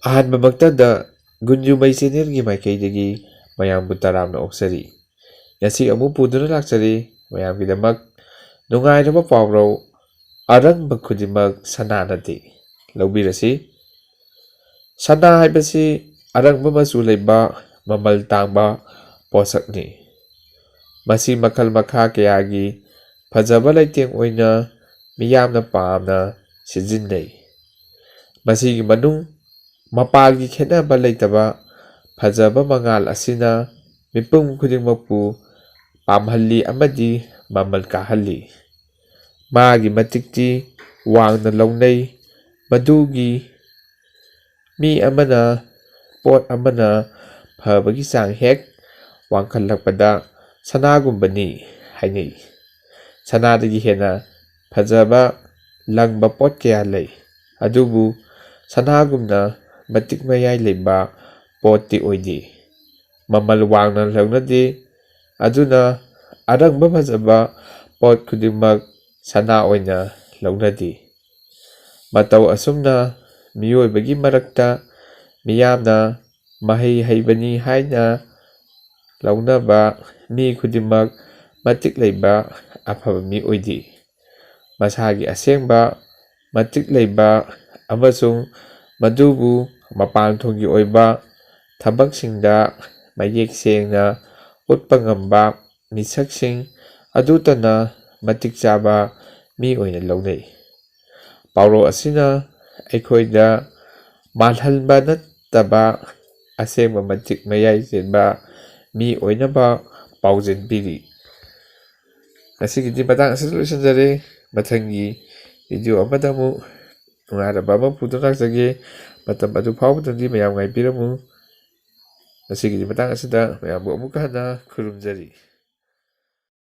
ꯑꯍꯥꯟꯕꯃꯛꯇꯗ ꯒꯨꯟꯖꯨꯃꯩ ꯆꯦꯅꯦꯜꯒꯤ ꯃꯥꯏꯀꯩꯗꯒꯤ ꯃꯌꯥꯝꯕꯨ ꯇꯔꯥꯝꯅ ꯑꯣꯛꯆꯔꯤ꯫ ꯉꯁꯤ ꯑꯃꯨꯛ ꯄꯨꯗꯨꯅ ꯂꯥꯛꯆꯔꯤ ꯃꯌꯥꯝꯒꯤꯗꯃꯛ ꯅꯨꯡꯉꯥꯏꯔꯕ ꯄꯥꯎꯔꯧ ꯑꯔꯪꯕ ꯈꯨꯗꯤꯡꯃꯛ ꯁꯅꯥ ꯅꯠꯇꯦ ꯂꯧꯕꯤꯔꯁꯤ꯫ ꯁꯅꯥ ꯍꯥꯏꯕꯁꯤ ꯑꯔꯪꯕ ꯃꯆꯨ ꯂꯩꯕ ꯃꯃꯜ ꯇꯥꯡꯕ ꯄꯣꯠꯁꯛꯅꯤ꯫ ꯃꯁꯤ ꯃꯈꯜ ꯃꯈꯥ ꯀꯌꯥꯒꯤ ꯐꯖꯕ ꯂꯩꯇꯦꯡ ꯑꯣꯏꯅ ꯃꯤꯌꯥꯝꯅ ꯄꯥꯝꯅ ꯁꯤꯖꯤꯟꯅꯩ꯫ ꯃꯁꯤꯒꯤ ꯃꯅꯨꯡ ꯃꯄꯥꯜꯒꯤ ꯈꯦꯠꯅꯕ ꯂꯩꯇꯕ ꯐꯖꯕ ꯃꯉꯥꯜ ꯑꯁꯤꯅ ꯃꯤꯄꯨꯝ ꯈꯨꯗꯤꯡꯃꯛꯄꯨ ꯄꯥꯝꯍꯜꯂꯤ ꯑꯃꯗꯤ ꯃꯃꯜ ꯀꯥꯍꯜꯂꯤ꯫ ꯃꯥꯒꯤ ꯃꯇꯤꯛꯇꯤ ꯋꯥꯡꯅ ꯂꯧꯅꯩ ꯃꯗꯨꯒꯤ ꯃꯤ ꯑꯃꯅ ꯄꯣꯠ ꯑꯃꯅ ꯐꯕꯒꯤ ꯆꯥꯡ ꯍꯦꯛ ꯋꯥꯡꯈꯠꯂꯛꯄꯗ ꯁꯅꯥꯒꯨꯝꯕꯅꯤ ꯍꯥꯏꯅꯩ꯫ ꯁꯅꯥꯗꯒꯤ ꯍꯦꯟꯅ ꯐꯖꯕ ꯂꯪꯕ ꯄꯣꯠ ꯀꯌꯥ ꯂꯩ ꯑꯗꯨꯕꯨ ꯁꯅꯥꯒꯨꯝꯅ ꯃꯇꯤꯛ ꯃꯌꯥꯏ ꯂꯩꯕ ꯄꯣꯠꯇꯤ ꯑꯣꯏꯗꯦ꯫ ꯃꯃꯜ ꯋꯥꯡꯅ ꯂꯧꯅꯗꯦ ꯑꯗꯨꯅ ꯑꯔꯪꯕ ꯐꯖꯕ ꯄꯣꯠ ꯈꯨꯗꯤꯡꯃꯛ ꯁꯅꯥ ꯑꯣꯏꯅ ꯂꯧꯅꯗꯦ꯫ ꯃꯇꯧ ꯑꯁꯨꯝꯅ ꯃꯤꯑꯣꯏꯕꯒꯤ ꯃꯔꯛꯇ ꯃꯤꯌꯥꯝꯅ ꯃꯍꯩ ꯍꯩꯕꯅꯤ ꯍꯥꯏꯅ ꯂꯧꯅꯕ ꯃꯤ ꯈꯨꯗꯤꯡꯃꯛ ꯃꯇꯤꯛ ꯂꯩꯕ ꯑꯐꯕ ꯃꯤ ꯑꯣꯏꯗꯦ꯫ ꯃꯁꯥꯒꯤ ꯑꯁꯦꯡꯕ ꯃꯇꯤꯛ ꯂꯩꯕ ꯑꯃꯁꯨꯡ ꯃꯗꯨꯕꯨ ꯃꯄꯥꯟꯊꯣꯡꯒꯤ ꯑꯣꯏꯕ ꯊꯕꯛꯁꯤꯡꯗ ꯃꯌꯦꯛ ꯁꯦꯡꯅ ꯎꯠꯄ ꯉꯝꯕ ꯃꯤꯁꯛꯁꯤꯡ ꯑꯗꯨꯇꯅ ꯃꯇꯤꯛ ꯆꯥꯕ ꯃꯤ ꯑꯣꯏꯅ ꯂꯧꯅꯩ꯫ ꯄꯥꯎꯔꯧ ꯑꯁꯤꯅ ꯑꯩꯈꯣꯏꯗ ꯃꯥꯜꯍꯟꯕ ꯅꯠꯇꯕ ꯑꯁꯦꯡꯕ ꯃꯇꯤꯛ ꯃꯌꯥꯏ ꯆꯦꯟꯕ ꯃꯤ ꯑꯣꯏꯅꯕ ꯄꯥꯎꯖꯦꯜ ꯄꯤꯔꯤ꯫ ꯉꯁꯤꯒꯤꯗꯤ ꯃꯇꯥꯡ ꯑꯁꯤꯗ ꯂꯣꯏꯁꯤꯟꯖꯔꯦ꯫ ꯃꯊꯪꯒꯤ ꯚꯤꯗꯤꯑꯣ ꯑꯃꯗ ꯑꯃꯨꯛ ꯅꯨꯡꯉꯥꯏꯔꯕ ꯑꯃ ꯄꯨꯗꯨꯅ ꯂꯥꯛꯆꯒꯦ꯫ ꯃꯇꯝ ꯑꯗꯨ ꯐꯥꯎꯕꯗꯗꯤ ꯃꯌꯥꯝ ꯉꯥꯏꯕꯤꯔꯝꯃꯨ꯫ ꯉꯁꯤꯒꯤꯗꯤ ꯃꯇꯥꯡ ꯑꯁꯤꯗ ꯃꯌꯥꯝꯕꯨ ꯑꯃꯨꯛꯀ ꯍꯟꯅ ꯈꯨꯔꯨꯝꯖꯔꯤ꯫